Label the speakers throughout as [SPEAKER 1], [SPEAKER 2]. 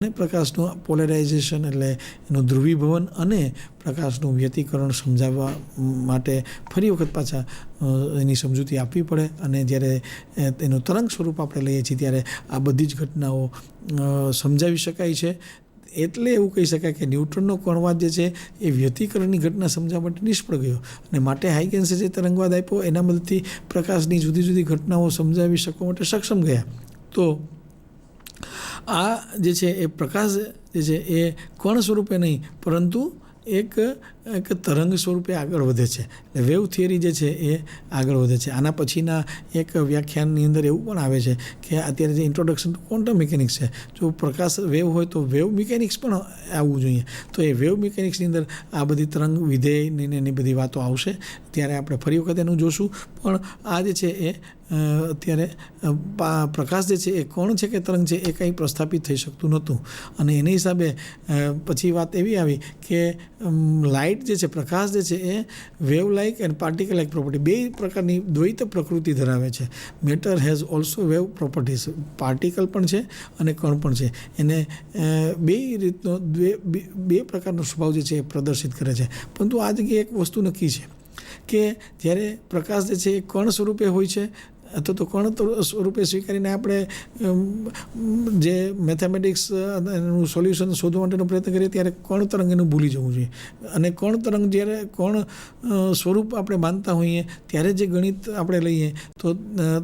[SPEAKER 1] અને પ્રકાશનું પોલેરાઇઝેશન એટલે એનું ધ્રુવીભવન અને પ્રકાશનું વ્યતિકરણ સમજાવવા માટે ફરી વખત પાછા એની સમજૂતી આપવી પડે અને જ્યારે એનું તરંગ સ્વરૂપ આપણે લઈએ છીએ ત્યારે આ બધી જ ઘટનાઓ સમજાવી શકાય છે. એટલે એવું કહી શકાય કે ન્યૂટનનો કણવાદ જે છે એ વ્યતિકરણની ઘટના સમજાવવા માટે નિષ્ફળ ગયો અને માટે હાઇગેન્સે જે તરંગવાદ આપ્યો એના મદદથી પ્રકાશની જુદી જુદી ઘટનાઓ સમજાવી શકવા માટે સક્ષમ ગયા. તો આ જે છે એ પ્રકાશ જે છે એ કણ સ્વરૂપે નહીં પરંતુ એક તરંગ સ્વરૂપે આગળ વધે છે. એટલે વેવ થિયરી જે છે એ આગળ વધે છે. આના પછીના એક વ્યાખ્યાનની અંદર એવું પણ આવે છે કે અત્યારે જે ઇન્ટ્રોડક્શન ટુ ક્વોન્ટમ મિકેનિક્સ છે, જો પ્રકાશ વેવ હોય તો વેવ મિકેનિક્સ પણ આવવું જોઈએ. તો એ વેવ મિકેનિક્સની અંદર આ બધી તરંગ વિધેયની એની બધી વાતો આવશે. ત્યારે આપણે ફરી વખત એનું જોશું. પણ આ જે છે એ અત્યારે પ્રકાશ જે છે એ કોણ છે કે તરંગ છે એ કંઈ પ્રસ્થાપિત થઈ શકતું નહોતું અને એની હિસાબે પછી વાત એવી આવી કે લાઇટ જે છે, પ્રકાશ જે છે એ wave like and particle like property બે પ્રકારની દ્વૈત પ્રકૃતિ ધરાવે છે. Matter has also wave properties. Particle પણ છે અને કણ પણ છે. એને બે રીતનો બે પ્રકારનો સ્વભાવ જે છે એ પ્રદર્શિત કરે છે. પરંતુ આ જગ્યાએ એક વસ્તુ નક્કી છે કે જ્યારે પ્રકાશ જે છે એ કણ સ્વરૂપે હોય છે અથવા તો કણ સ્વરૂપે સ્વીકારીને આપણે જે મેથેમેટિક્સ એનું સોલ્યુશન શોધવા માટેનો પ્રયત્ન કરીએ ત્યારે કણ તરંગ એનું ભૂલી જવું જોઈએ. અને કણ તરંગ જ્યારે કણ સ્વરૂપ આપણે માનતા હોઈએ ત્યારે જે ગણિત આપણે લઈએ તો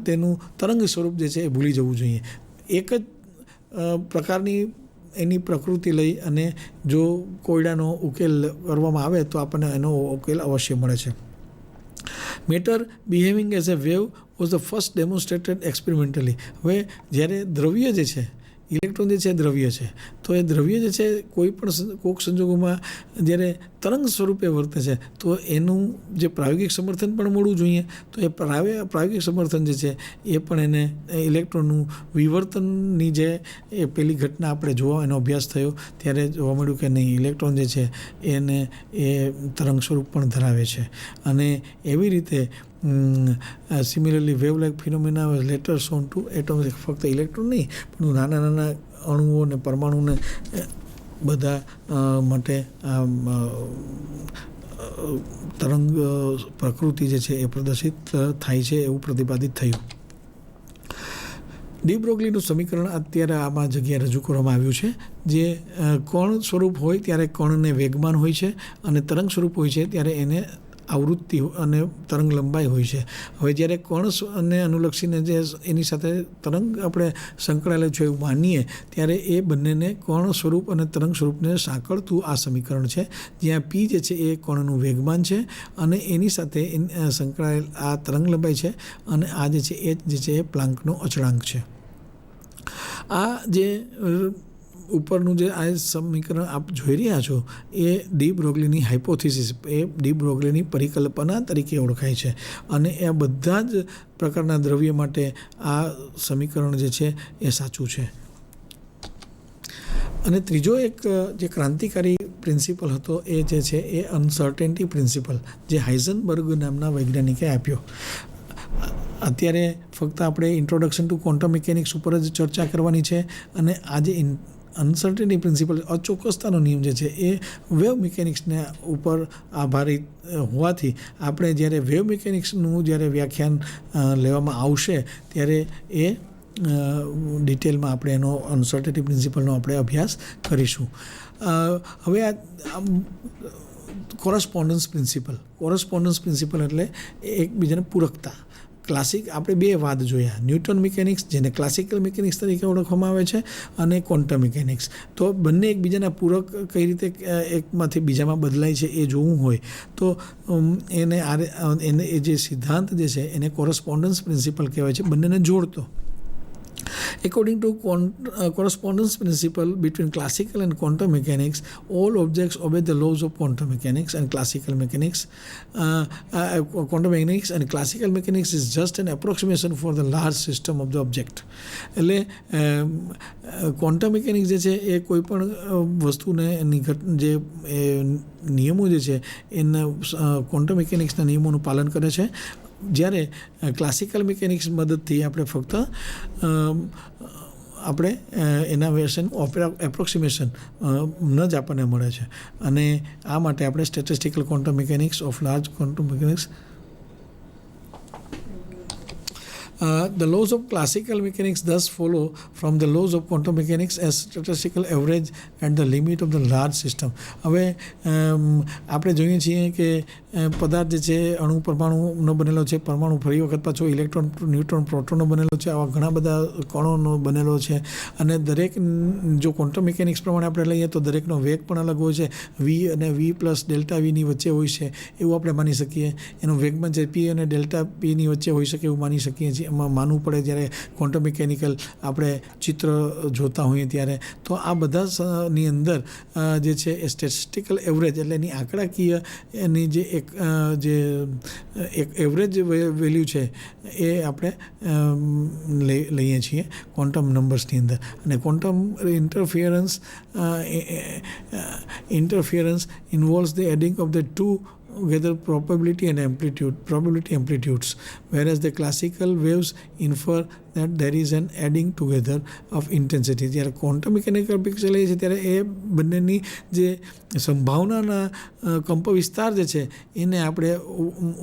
[SPEAKER 1] તેનું તરંગ સ્વરૂપ જે છે એ ભૂલી જવું જોઈએ. એક જ પ્રકારની એની પ્રકૃતિ લઈ અને જો કોયડાનો ઉકેલ કરવામાં આવે તો આપણને એનો ઉકેલ અવશ્ય મળે છે. Matter behaving as a wave was the first ડેમોન્સ્ટ્રેટેડ experimentally. હવે જ્યારે દ્રવ્ય જે છે, ઇલેક્ટ્રોન જે છે એ દ્રવ્ય છે, તો એ દ્રવ્ય જે છે કોઈક સંજોગોમાં જ્યારે તરંગ સ્વરૂપે વર્તે છે તો એનું જે પ્રાયોગિક સમર્થન પણ મળવું જોઈએ. તો એ પ્રાયોગિક સમર્થન જે છે એ પણ એને ઇલેક્ટ્રોનનું વિવર્તનની જે એ પેલી ઘટના આપણે જોવા એનો અભ્યાસ થયો ત્યારે જોવા મળ્યું કે નહીં, ઇલેક્ટ્રોન જે છે એને એ તરંગ સ્વરૂપ પણ ધરાવે છે. અને એવી રીતે similarly wave like phenomena was later shown to atoms. ફક્ત ઇલેક્ટ્રોન નહીં પણ નાના નાના અણુઓ અને પરમાણુને બધા માટે તરંગ પ્રકૃતિ જે છે એ પ્રદર્શિત થાય છે એવું પ્રતિપાદિત થયું. ડી બ્રોગલીનું સમીકરણ અત્યારે આમાં જગ્યાએ રજૂ કરવામાં આવ્યું છે. જે કણ સ્વરૂપ હોય ત્યારે કણને વેગમાન હોય છે અને તરંગ સ્વરૂપ હોય છે ત્યારે એને આવૃત્તિ અને તરંગ લંબાઈ હોય છે. હવે જ્યારે કણને અનુલક્ષીને જે એની સાથે તરંગ આપણે સંકળાયેલું છે એવું માનીએ ત્યારે એ બંનેને કણ સ્વરૂપ અને તરંગ સ્વરૂપને સાંકળતું આ સમીકરણ છે. જ્યાં પી જે છે એ કણનું વેગમાન છે અને એની સાથે સંકળાયેલ આ તરંગ લંબાઈ છે અને આ જે છે એ જે છે એ પ્લાન્કનો અચળાંક છે. આ જે ઉપરનું જે આ સમીકરણ આપ જોઈ રહ્યા છો એ ડી બ્રોગલીની હાઇપોથિસિસ, એ ડી બ્રોગલીની પરિકલ્પના તરીકે ઓળખાય છે. અને એ બધા જ પ્રકારના દ્રવ્ય માટે આ સમીકરણ જે છે એ સાચું છે. અને ત્રીજો એક જે ક્રાંતિકારી પ્રિન્સિપલ હતો એ જે છે એ અનસર્ટેનિટી પ્રિન્સિપલ, જે હાઇઝનબર્ગ નામના વૈજ્ઞાનિકે આપ્યો. અત્યારે ફક્ત આપણે ઇન્ટ્રોડક્શન ટુ ક્વોન્ટમ મિકેનિક્સ ઉપર જ ચર્ચા કરવાની છે. અને આજે અનસર્ટેનિટી પ્રિન્સિપલ, અચોક્કસતાનો નિયમ જે છે એ વેવ મિકેનિક્સને ઉપર આધારિત હોવાથી આપણે જ્યારે વેવ મિકેનિક્સનું જ્યારે વ્યાખ્યાન લેવામાં આવશે ત્યારે એ ડિટેલમાં આપણે એનો અનસર્ટેનિટી પ્રિન્સિપલનો આપણે અભ્યાસ કરીશું. હવે આ કોરસ્પોન્ડન્સ પ્રિન્સિપલ એટલે એકબીજાને પૂરકતા. આપણે બે વાદ જોયા, ન્યૂટન મિકેનિક્સ જેને ક્લાસિકલ મિકેનિક્સ તરીકે ઓળખવામાં આવે છે અને ક્વોન્ટમ મિકેનિક્સ. તો બંને એકબીજાના પૂરક કઈ રીતે એકમાંથી બીજામાં બદલાય છે એ જોવું હોય તો એને એ જે સિદ્ધાંત જે છે એને કોરસ્પોન્ડન્સ પ્રિન્સિપલ કહેવાય છે, બંનેને જોડતો. According to correspondence principle between classical and quantum mechanics, all objects obey the laws of quantum mechanics and classical mechanics. Quantum mechanics and classical mechanics is just an approximation for the large system of the object. એટલે quantum mechanics જે છે એ કોઈ પણ વસ્તુને જે નિયમો જે છે એના ક્વોન્ટમ મિકેનિક્સના નિયમોનું પાલન કરે છે. જ્યારે ક્લાસિકલ મિકેનિક્સ મદદથી આપણે ફક્ત આપણે એના વિશેનું એપ્રોક્સિમેશન ન જ આપણને મળે છે. અને આ માટે આપણે statistical quantum mechanics of large quantum mechanics the laws of classical mechanics thus follow from the laws of quantum mechanics as statistical average at the limit of the large system. હવે આપણે જોઈએ છીએ કે પદાર્થ જે છે અણુ પરમાણુનો બનેલો છે, પરમાણુ ફરી વખત પાછો ઇલેક્ટ્રોન, ન્યુટ્રોન, પ્રોટોનનો બનેલો છે, આવા ઘણા બધા કણોનો બનેલો છે. અને દરેક જો ક્વોન્ટમ મિકેનિક્સ પ્રમાણે આપણે લઈએ તો દરેકનો વેગ પણ અલગ હોય છે. વી અને વી પ્લસ ડેલ્ટા વીની વચ્ચે હોય છે એવું આપણે માની શકીએ. એનો વેગમાં જે પી અને ડેલ્ટા પીની વચ્ચે હોઈ શકે એવું માની શકીએ છીએ. એમાં માનવું પડે જ્યારે ક્વોન્ટમ મિકેનિકલ આપણે ચિત્ર જોતા હોઈએ ત્યારે. તો આ બધાની અંદર જે છે એ સ્ટેટિસ્ટિકલ એવરેજ એટલે એની આંકડાકીય એની જે એક એવરેજ વેલ્યુ છે એ આપણે લઈએ છીએ ક્વોન્ટમ નંબર્સની અંદર. અને quantum interference involves the adding of the two together probability amplitudes, whereas the classical waves infer that there is an adding together of intensity. જ્યારે ક્વોન્ટમ મિકેનિકલ પિક્ચર લઈએ છીએ ત્યારે એ બંનેની જે સંભાવનાના કંપ વિસ્તાર જે છે એને આપણે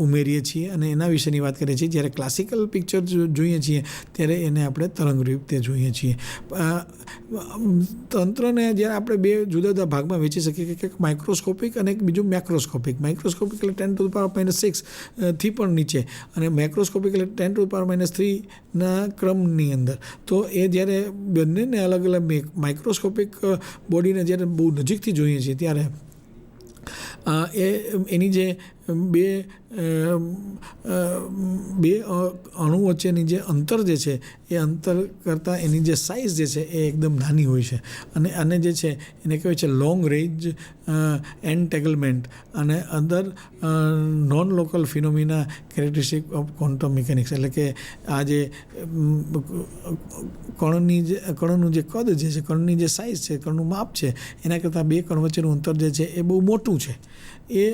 [SPEAKER 1] ઉમેરીએ છીએ અને એના વિશેની વાત કરીએ છીએ. જ્યારે ક્લાસિકલ પિક્ચર જોઈએ છીએ ત્યારે એને આપણે તરંગ રીતે જોઈએ છીએ. તંત્રને જ્યારે આપણે બે જુદા જુદા ભાગમાં વેચી શકીએ કે એક માઇક્રોસ્કોપિક અને એક બીજું મેક્રોસ્કોપિક. માઇક્રોસ્કોપિક એટલે 10⁻⁶ થી પણ નીચે અને મેક્રોસ્કોપિક એટલે 10⁻³ ના ક્રમની અંદર. તો એ જ્યારે બંનેને અલગ અલગ માઇક્રોસ્કોપિક બોડીને જ્યારે બહુ નજીકથી જોઈએ છીએ ત્યારે એની જે બે અણુ વચ્ચેની જે અંતર જે છે એ અંતર કરતાં એની જે સાઇઝ જે છે એ એકદમ નાની હોય છે. અને આને જે છે એને કહેવાય છે લોંગ રેન્જ એન્ટેગલમેન્ટ અને other non local phenomena characteristic of quantum mechanics. એટલે કે આ જે કણનું જે કદ જે છે, કણની જે સાઇઝ છે, કણનું માપ છે એના કરતાં બે કણ વચ્ચેનું અંતર જે છે એ બહુ મોટું છે. એ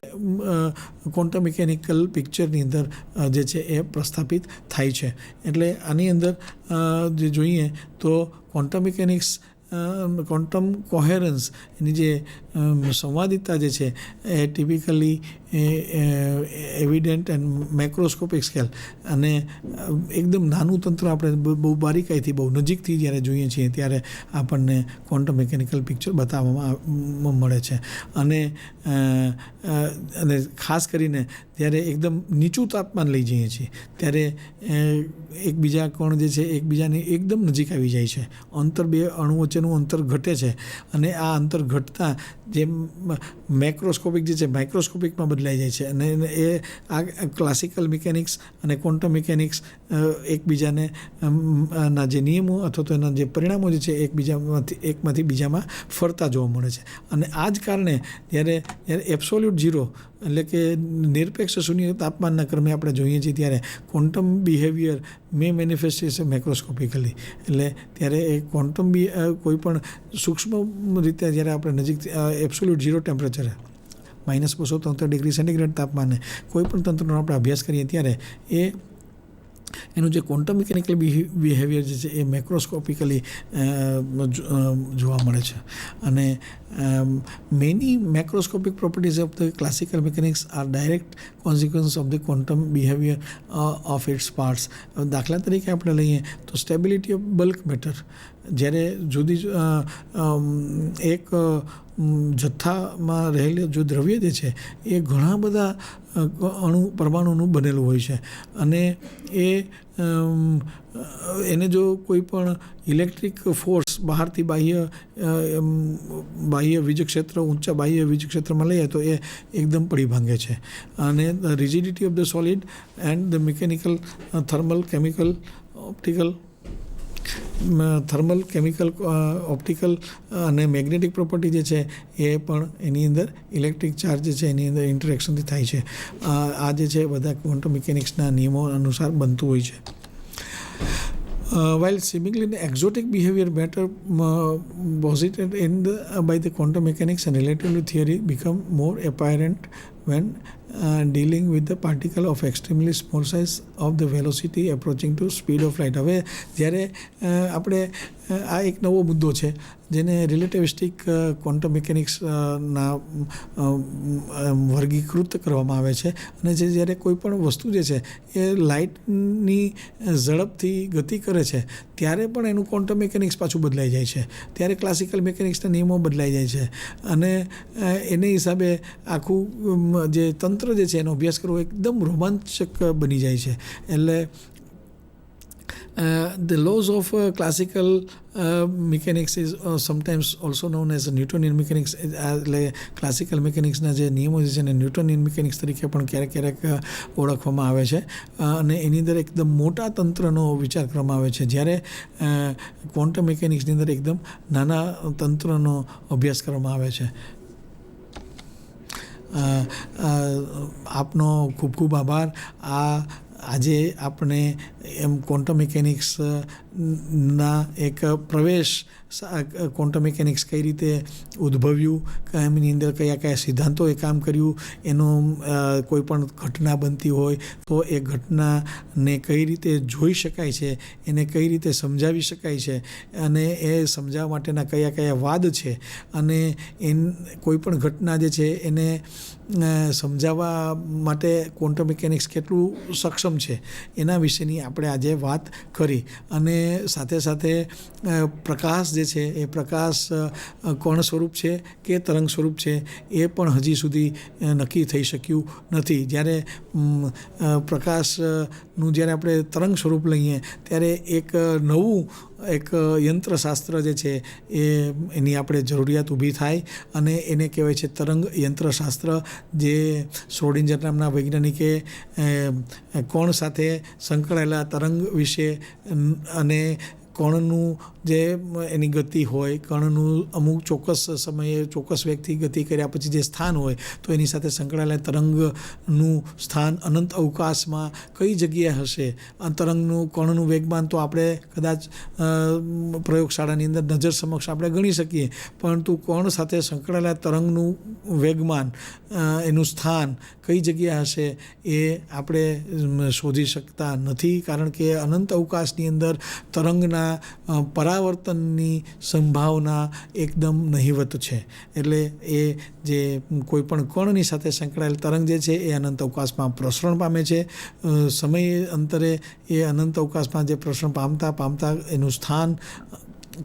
[SPEAKER 1] ક્વોન્ટમ મિકેનિકલ પિક્ચરની અંદર જે છે એ પ્રસ્થાપિત થાય છે. એટલે આની અંદર જે જોઈએ તો ક્વોન્ટમ મિકેનિક્સ ક્વોન્ટમ કોહેરન્સ એની જે સંવાદિતા જે છે એ ટિપિકલી એવિડન્ટ એન્ડ મેક્રોસ્કોપિક સ્કેલ અને એકદમ નાનું તંત્ર આપણે બહુ બારીકાઈથી બહુ નજીકથી જ્યારે જોઈએ છીએ ત્યારે આપણને ક્વોન્ટમ મિકેનિકલ પિક્ચર બતાવવામાં મળે છે. અને ખાસ કરીને જ્યારે એકદમ નીચું તાપમાન લઈ જઈએ છીએ ત્યારે એકબીજા કણ જે છે એકબીજાની એકદમ નજીક આવી જાય છે. અંતર બે અણુ વચ્ચેનું અંતર ઘટે છે અને આ અંતર ઘટતા જે મેક્રોસ્કોપિક જે છે માઇક્રોસ્કોપિકમાં બદલાઈ જાય છે. અને એ આ ક્લાસિકલ મિકેનિક્સ અને ક્વોન્ટમ મિકેનિક્સ એકબીજાને ના જે નિયમો અથવા તો એના જે પરિણામો જે છે એકમાંથી બીજામાં ફરતા જોવા મળે છે. અને આ જ કારણે જ્યારે એબ્સોલ્યુટ ઝીરો એટલે કે નિરપેક્ષ શૂન્ય તાપમાનના ક્રમે આપણે જોઈએ છીએ ત્યારે ક્વોન્ટમ બિહેવિયર મેનિફેસ્ટેશન મેક્રોસ્કોપિકલી. એટલે ત્યારે એ ક્વોન્ટમ કોઈ પણ સૂક્ષ્મ રીતે જ્યારે આપણે નજીક એબ્સોલ્યુટ ઝીરો ટેમ્પરેચરે -273°C તાપમાને કોઈ પણ તંત્રનો આપણે અભ્યાસ કરીએ ત્યારે એનું જે ક્વોન્ટમ મિકેનિકલ બિહેવિયર જે છે એ મેક્રોસ્કોપિકલી જોવા મળે છે. અને many macroscopic properties of the classical mechanics are direct consequence of the quantum behaviour of its parts. દાખલા તરીકે આપણે લઈએ તો સ્ટેબિલિટી ઓફ બલ્ક મેટર. જ્યારે જુદી એક જથ્થામાં રહેલું જો દ્રવ્ય જે છે એ ઘણા બધા પરમાણુનું બનેલું હોય છે અને એને જો કોઈ પણ ઇલેક્ટ્રિક ફોર્સ બહારથી બાહ્ય વીજ ક્ષેત્ર ઊંચા બાહ્ય વીજ ક્ષેત્રમાં લઈએ તો એ એકદમ પડી ભાંગે છે. અને rigidity of the solid and the mechanical thermal chemical optical અને મેગ્નેટિક પ્રોપર્ટી જે છે એ પણ એની અંદર ઇલેક્ટ્રિક ચાર્જ જે છે એની અંદર ઇન્ટરેક્શનથી થાય છે. આ જે છે બધા ક્વોન્ટમ મિકેનિક્સના નિયમો અનુસાર બનતું હોય છે. While seemingly exotic behavior matter posited by the quantum mechanics and relativity theory become more apparent when dealing with the particle of extremely small size of the velocity approaching to speed of light. હવે જ્યારે આપણે આ એક નવો મુદ્દો છે જેને relativistic quantum મિકેનિક્સના વર્ગીકૃત કરવામાં આવે છે અને જે જ્યારે કોઈ પણ વસ્તુ જે છે એ લાઇટની ઝડપથી ગતિ કરે છે ત્યારે પણ એનું ક્વોન્ટમ મિકેનિક્સ પાછું બદલાઈ જાય છે, ત્યારે ક્લાસિકલ મિકેનિક્સના નિયમો બદલાઈ જાય છે અને એને હિસાબે આખું જે તંત્ર જે છે એનો અભ્યાસ કરવો એકદમ રોમાંચક બની જાય છે. એટલે the laws of classical mechanics is sometimes also known as Newtonian mechanics. એટલે ક્લાસિકલ મિકેનિક્સના જે નિયમો છે એને ન્યૂટોનિયન મિકેનિક્સ તરીકે પણ ક્યારેક ક્યારેક ઓળખવામાં આવે છે અને એની અંદર એકદમ મોટા તંત્રનો વિચાર કરવામાં આવે છે, જ્યારે ક્વોન્ટમ મિકેનિક્સની અંદર એકદમ નાના તંત્રનો અભ્યાસ કરવામાં આવે છે. આપનો ખૂબ ખૂબ આભાર. આજે આપણે એમ ક્વોન્ટમ મિકેનિક્સના એક પ્રવેશ, ક્વોન્ટમ મિકેનિક્સ કઈ રીતે ઉદ્ભવ્યું, એમની અંદર કયા કયા સિદ્ધાંતોએ કામ કર્યું, એનો કોઈ પણ ઘટના બનતી હોય તો એ ઘટનાને કઈ રીતે જોઈ શકાય છે, એને કઈ રીતે સમજાવી શકાય છે અને એ સમજાવવા માટેના કયા કયા વાદ છે અને કોઈ પણ ઘટના જે છે એને સમજાવવા માટે ક્વોન્ટમ મિકેનિક્સ કેટલું સક્ષમ છે એના વિશેની આપણે આજે વાત કરી. અને સાથે સાથે પ્રકાશ જે છે એ પ્રકાશ કણ સ્વરૂપ છે કે તરંગ સ્વરૂપ છે એ પણ હજી સુધી નક્કી થઈ શક્યું નથી. જ્યારે પ્રકાશનું જ્યારે આપણે તરંગ સ્વરૂપ લઈએ ત્યારે એક નવું યંત્રશાસ્ત્ર જે છે એની આપણે જરૂરિયાત ઊભી થાય અને એને કહેવાય છે તરંગ યંત્રશાસ્ત્ર, જે શ્રોડિંજર નામના વૈજ્ઞાનિકે કણ સાથે સંકળાયેલા તરંગ વિશે અને કણનું જે એની ગતિ હોય, કણનું અમુક ચોક્કસ સમયે ચોક્કસ વેગથી ગતિ કર્યા પછી જે સ્થાન હોય તો એની સાથે સંકળાયેલા તરંગનું સ્થાન અનંત અવકાશમાં કઈ જગ્યાએ હશે. તરંગનું કણનું વેગમાન તો આપણે કદાચ પ્રયોગશાળાની અંદર નજર સમક્ષ આપણે ગણી શકીએ, પરંતુ કણ સાથે સંકળાયેલા તરંગનું વેગમાન, એનું સ્થાન કઈ જગ્યાએ હશે એ આપણે શોધી શકતા નથી, કારણ કે અનંત અવકાશની અંદર તરંગના પરાવર્તનની સંભાવના એકદમ નહિવત છે. એટલે એ જે કોઈ પણ કણની સાથે સંકળાયેલ તરંગ જે છે એ અનંત અવકાશમાં પ્રસરણ પામે છે. સમય અંતરે એ અનંત અવકાશમાં જે પ્રસરણ પામતા એનું સ્થાન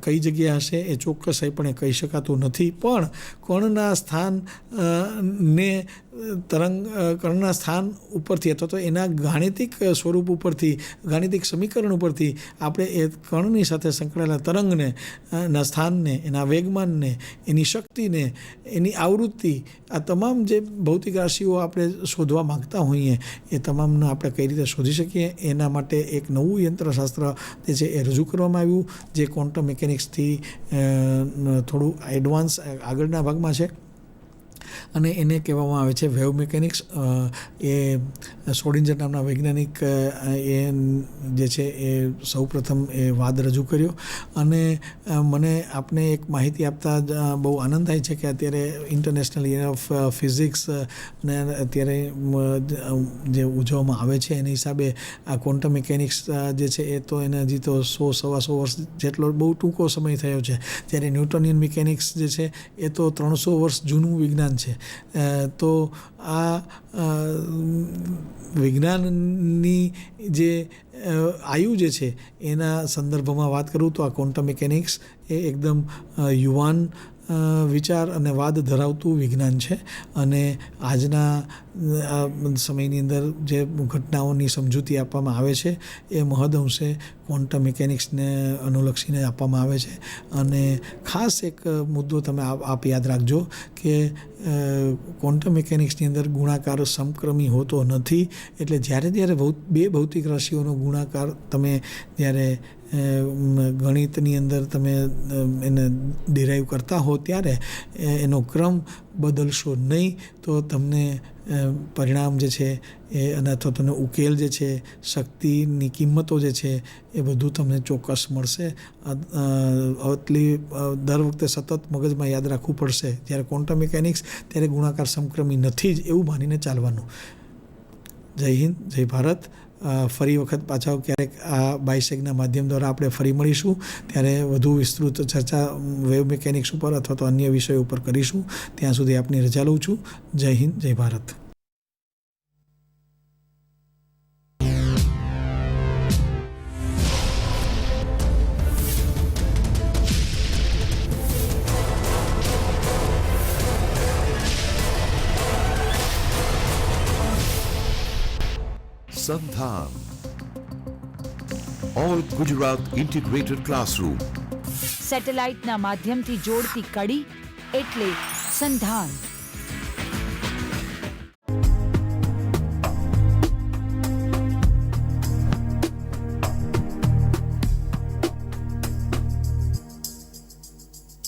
[SPEAKER 1] કઈ જગ્યાએ હશે એ ચોક્કસપણે કહી શકાતું નથી. પણ કણના સ્થાન ને કણના સ્થાન ઉપરથી અથવા તો એના ગાણિતિક સ્વરૂપ ઉપરથી, ગાણિતિક સમીકરણ ઉપરથી આપણે એ કણની સાથે સંકળાયેલા તરંગને ના સ્થાનને, એના વેગમાનને, એની શક્તિને, એની આવૃત્તિ, આ તમામ જે ભૌતિક રાશિઓ આપણે શોધવા માગતા હોઈએ એ તમામને આપણે કઈ રીતે શોધી શકીએ એના માટે એક નવું યંત્રશાસ્ત્ર જે છે એ રજૂ કરવામાં આવ્યું, જે ક્વોન્ટમ મિકેનિક્સથી થોડું એડવાન્સ આગળના ભાગમાં છે અને એને કહેવામાં આવે છે વેવ મિકેનિક્સ. એ શ્રોડિંજર નામના વૈજ્ઞાનિક એ જે છે એ સૌપ્રથમ એ વાદ રજૂ કર્યો અને મને આપને એક માહિતી આપતા બહુ આનંદ થાય છે કે અત્યારે ઇન્ટરનેશનલ યર ઓફ ફિઝિક્સ ને અત્યારે જે ઉજવવામાં આવે છે એની હિસાબે આ ક્વોન્ટમ મિકેનિક્સ જે છે એ તો એને હજી તો 100-125 વર્ષ જેટલો બહુ ટૂંકો સમય થયો છે, જ્યારે ન્યૂટોનિયન મિકેનિક્સ જે છે એ તો 300 વર્ષ જૂનું વિજ્ઞાન છે. તો આ વિજ્ઞાનની જે આયુ જે છે એના સંદર્ભમાં વાત કરું તો આ ક્વોન્ટમ મિકેનિક્સ એ એકદમ યુવાન વિચાર અને વાદ ધરાવતું વિજ્ઞાન છે અને આજના સમયની અંદર જે ઘટનાઓની સમજૂતી આપવામાં આવે છે એ મહદઅંશે ક્વોન્ટમ મિકેનિક્સને અનુલક્ષીને આપવામાં આવે છે. અને ખાસ એક મુદ્દો તમે આપ યાદ રાખજો કે ક્વોન્ટમ મિકેનિક્સની અંદર ગુણાકાર સમક્રમી હોતો નથી. એટલે જ્યારે બે ભૌતિક રાશિઓનો ગુણાકાર તમે જ્યારે ગણિતની અંદર તમે એને ડિરાઈવ કરતા હો ત્યારે એનો ક્રમ બદલશો નહીં તો તમને પરિણામ જે છે એ અને અથવા તમને ઉકેલ જે છે, શક્તિની કિંમતો જે છે એ બધું તમને ચોક્કસ મળશે. એટલી દર વખતે સતત મગજમાં યાદ રાખવું પડશે. જ્યારે ક્વોન્ટમ મિકેનિક્સ ત્યારે ગુણાકાર સમક્રમી નથી જ એવું માનીને ચાલવાનું. જય હિન્દ, જય ભારત. ફરી વખત પાછા ક્યારેક આ બાયસેગના માધ્યમ દ્વારા આપણે ફરી મળીશું ત્યારે વધુ વિસ્તૃત ચર્ચા વેવ મિકેનિક્સ ઉપર અથવા તો અન્ય વિષયો ઉપર કરીશું. ત્યાં સુધી આપની રજા લઉં છું. જય હિન્દ, જય Bharat.
[SPEAKER 2] Sandhan, All Gujarat Integrated Classroom.
[SPEAKER 3] સેટેલાઇટના માધ્યમથી જોડતી કડી એટલે સંધાન.